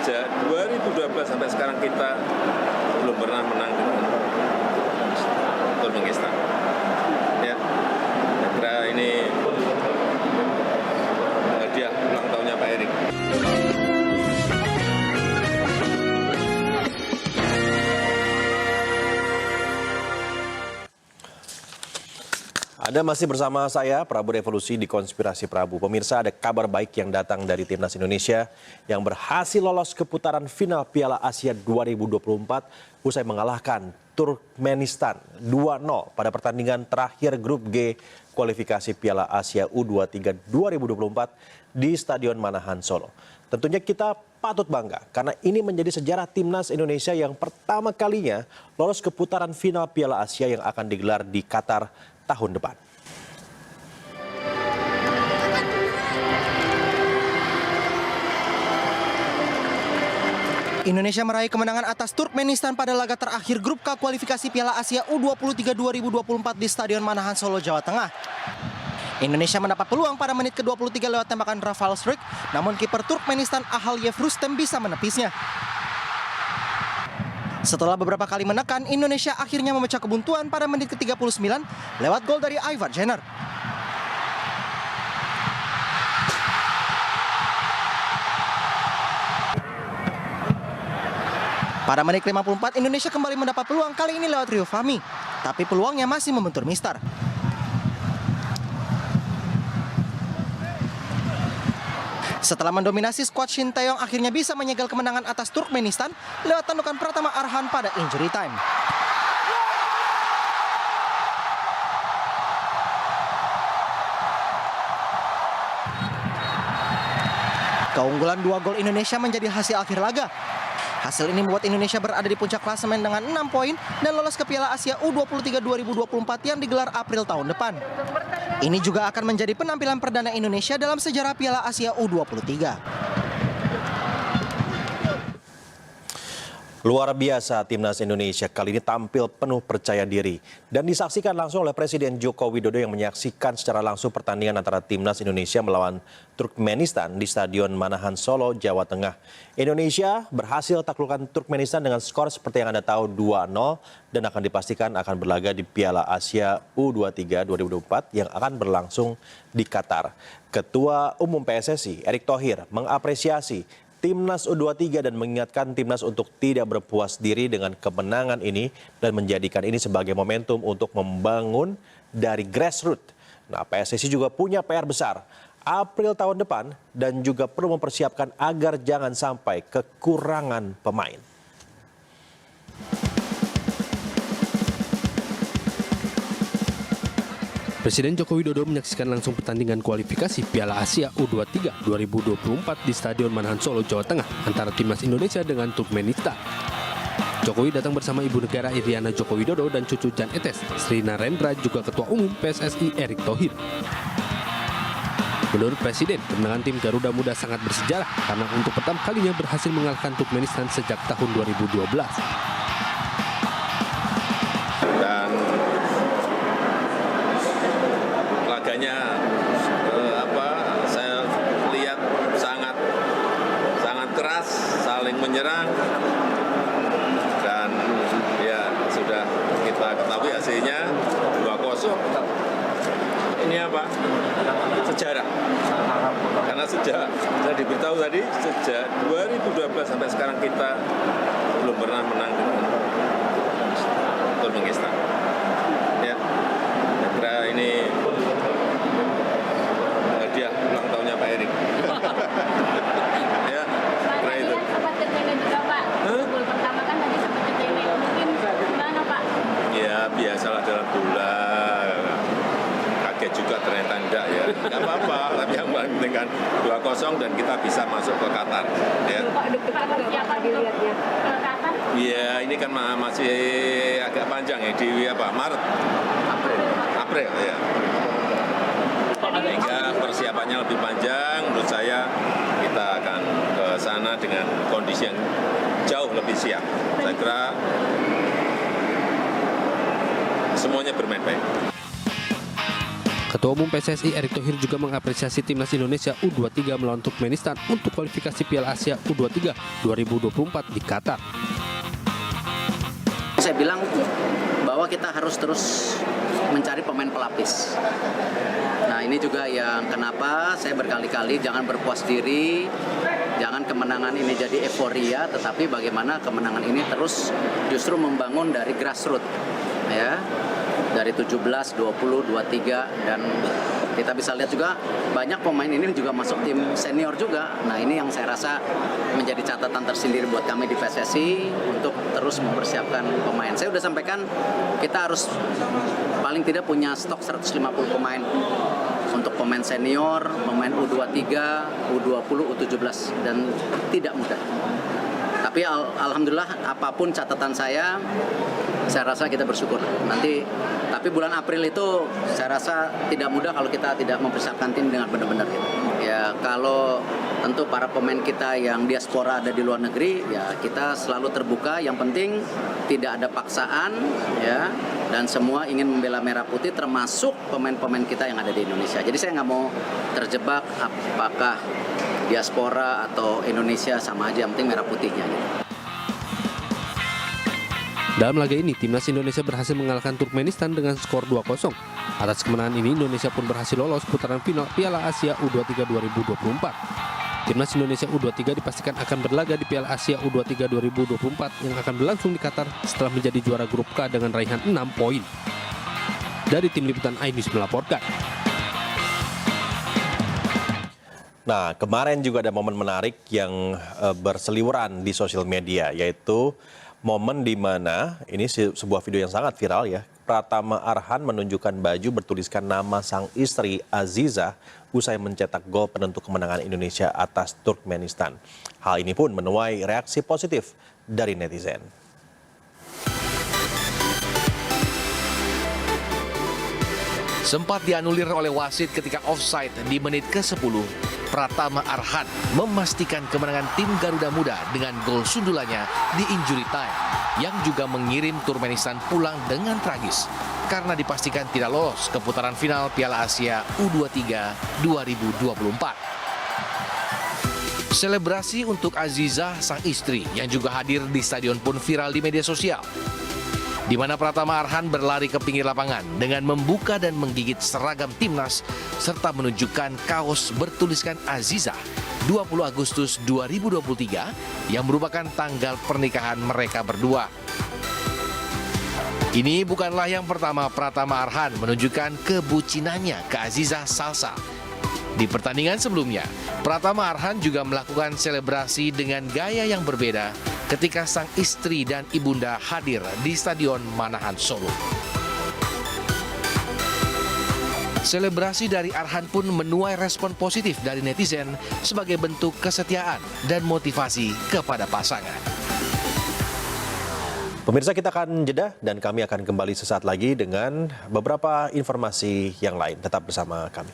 sejak 2012 sampai sekarang kita belum pernah menang dengan Turkmenistan. Ya, saya kira ini hadiah ulang tahunnya Pak Erik. Anda masih bersama saya, Prabu Revolusi di Konspirasi Prabu. Pemirsa, ada kabar baik yang datang dari Timnas Indonesia yang berhasil lolos ke putaran final Piala Asia 2024 usai mengalahkan Turkmenistan 2-0 pada pertandingan terakhir Grup G kualifikasi Piala Asia U23 2024 di Stadion Manahan Solo. Tentunya kita patut bangga karena ini menjadi sejarah Timnas Indonesia yang pertama kalinya lolos ke putaran final Piala Asia yang akan digelar di Qatar tahun depan. Indonesia meraih kemenangan atas Turkmenistan pada laga terakhir Grup K kualifikasi Piala Asia U23 2024 di Stadion Manahan Solo, Jawa Tengah. Indonesia mendapat peluang pada menit ke-23 lewat tembakan Rafal Strik, namun kiper Turkmenistan Ahalyev Rustem bisa menepisnya. Setelah beberapa kali menekan, Indonesia akhirnya memecah kebuntuan pada menit ke-39 lewat gol dari Ivar Jenner. Pada menit ke-54, Indonesia kembali mendapat peluang kali ini lewat Rio Fahmi, tapi peluangnya masih membentur Mistar. Setelah mendominasi, skuad Shin Taeyong akhirnya bisa menyegel kemenangan atas Turkmenistan lewat tandukan Pratama Arhan pada injury time. Keunggulan 2 gol Indonesia menjadi hasil akhir laga. Hasil ini membuat Indonesia berada di puncak klasemen dengan 6 poin dan lolos ke Piala Asia U23 2024 yang digelar April tahun depan. Ini juga akan menjadi penampilan perdana Indonesia dalam sejarah Piala Asia U23. Luar biasa Timnas Indonesia kali ini tampil penuh percaya diri dan disaksikan langsung oleh Presiden Joko Widodo yang menyaksikan secara langsung pertandingan antara Timnas Indonesia melawan Turkmenistan di Stadion Manahan Solo, Jawa Tengah. Indonesia berhasil taklukkan Turkmenistan dengan skor seperti yang Anda tahu 2-0 dan akan dipastikan akan berlaga di Piala Asia U23 2024 yang akan berlangsung di Qatar. Ketua Umum PSSI Erick Thohir mengapresiasi Timnas U23 dan mengingatkan Timnas untuk tidak berpuas diri dengan kemenangan ini dan menjadikan ini sebagai momentum untuk membangun dari grassroots. Nah, PSSI juga punya PR besar April tahun depan dan juga perlu mempersiapkan agar jangan sampai kekurangan pemain. Presiden Joko Widodo menyaksikan langsung pertandingan kualifikasi Piala Asia U23 2024 di Stadion Manahan Solo, Jawa Tengah antara Timnas Indonesia dengan Turkmenistan. Jokowi datang bersama Ibu Negara Iriana Joko Widodo dan cucu Jan Etes, Sri Narendra, juga Ketua Umum PSSI Erick Thohir. Menurut Presiden, kemenangan tim Garuda Muda sangat bersejarah karena untuk pertama kalinya berhasil mengalahkan Turkmenistan sejak tahun 2012. Dan laganya saya lihat sangat keras, saling menyerang dan ya sudah kita ketahui hasilnya 2-0. Ini apa? Sejarah. Karena sejak saya diberitahu tadi sejak 2012 sampai sekarang kita belum pernah menang dengan Turkmenistan. Ya, saya kira ini hadiah ulang tahunnya Pak Erik. Ya, kira itu. Sempat kecewa juga Pak. Gol pertama kan tadi sempat kecewa. Mungkin gimana Pak? Ya, biasalah dalam bola. Kaget juga ternyata enggak ya. Enggak apa-apa, tapi yang paling penting kan 2-0 dan kita bisa masuk ke Qatar. Ya. Pak, deg-degan siapa dilihatnya? Ke Qatar? Iya, ini kan masih agak panjang ya di Maret. April ya. Sehingga persiapannya lebih panjang, menurut saya kita akan ke sana dengan kondisi yang jauh lebih siap. Saya kira semuanya bermain baik. Ketua Umum PSSI Erick Thohir juga mengapresiasi timnas Indonesia U23 melawan Turkmenistan untuk kualifikasi Piala Asia U23 2024 di Qatar. Saya bilang bahwa kita harus terus mencari pemain pelapis. Nah, ini juga yang kenapa saya berkali-kali jangan berpuas diri, jangan kemenangan ini jadi euforia, tetapi bagaimana kemenangan ini terus justru membangun dari grassroots, ya, dari 17, 20, 23, dan kita bisa lihat juga banyak pemain ini juga masuk tim senior juga. Nah, ini yang saya rasa menjadi catatan tersendiri buat kami di PSSI untuk terus mempersiapkan pemain. Saya sudah sampaikan kita harus paling tidak punya stok 150 pemain untuk pemain senior, pemain U23, U20, U17, dan tidak mudah. Tapi alhamdulillah apapun catatan saya rasa kita bersyukur. Tapi bulan April itu saya rasa tidak mudah kalau kita tidak mempersiapkan tim dengan benar-benar. Ya, kalau tentu para pemain kita yang diaspora ada di luar negeri, ya kita selalu terbuka. Yang penting tidak ada paksaan, ya, dan semua ingin membela merah putih, termasuk pemain-pemain kita yang ada di Indonesia. Jadi saya nggak mau terjebak apakah diaspora atau Indonesia, sama aja, yang penting merah putihnya. Dalam laga ini, timnas Indonesia berhasil mengalahkan Turkmenistan dengan skor 2-0. Atas kemenangan ini, Indonesia pun berhasil lolos putaran final Piala Asia U23 2024. Timnas Indonesia U23 dipastikan akan berlaga di Piala Asia U23 2024 yang akan berlangsung di Qatar setelah menjadi juara grup K dengan raihan 6 poin. Dari tim liputan iNews melaporkan. Nah, kemarin juga ada momen menarik yang berseliweran di sosial media, yaitu momen di mana ini sebuah video yang sangat viral ya. Pratama Arhan menunjukkan baju bertuliskan nama sang istri Aziza usai mencetak gol penentu kemenangan Indonesia atas Turkmenistan. Hal ini pun menuai reaksi positif dari netizen. Sempat dianulir oleh wasit ketika offside di menit ke-10, Pratama Arhan memastikan kemenangan tim Garuda Muda dengan gol sundulannya di injury time, yang juga mengirim Turkmenistan pulang dengan tragis karena dipastikan tidak lolos ke putaran final Piala Asia U23 2024. Selebrasi untuk Aziza, sang istri, yang juga hadir di stadion pun viral di media sosial, di mana Pratama Arhan berlari ke pinggir lapangan dengan membuka dan menggigit seragam timnas serta menunjukkan kaos bertuliskan Aziza 20 Agustus 2023 yang merupakan tanggal pernikahan mereka berdua. Ini bukanlah yang pertama Pratama Arhan menunjukkan kebucinannya ke Aziza Salsa. Di pertandingan sebelumnya, Pratama Arhan juga melakukan selebrasi dengan gaya yang berbeda ketika sang istri dan ibunda hadir di Stadion Manahan Solo. Selebrasi dari Arhan pun menuai respon positif dari netizen sebagai bentuk kesetiaan dan motivasi kepada pasangan. Pemirsa, kita akan jeda dan kami akan kembali sesaat lagi dengan beberapa informasi yang lain. Tetap bersama kami.